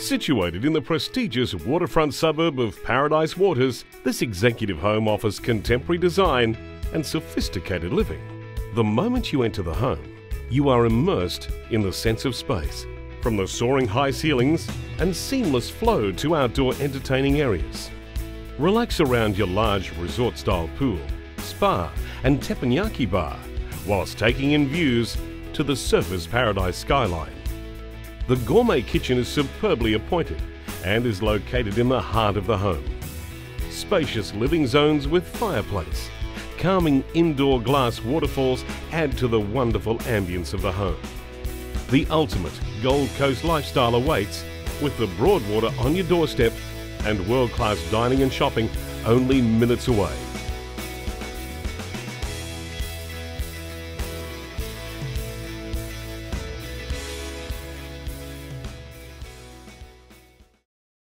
Situated in the prestigious waterfront suburb of Paradise Waters, this executive home offers contemporary design and sophisticated living. The moment you enter the home, you are immersed in the sense of space, from the soaring high ceilings and seamless flow to outdoor entertaining areas. Relax around your large resort-style pool, spa and teppanyaki bar, whilst taking in views to the Surfers Paradise skyline. The gourmet kitchen is superbly appointed and is located in the heart of the home. Spacious living zones with fireplace, calming indoor glass waterfalls add to the wonderful ambience of the home. The ultimate Gold Coast lifestyle awaits, with the Broadwater on your doorstep and world-class dining and shopping only minutes away.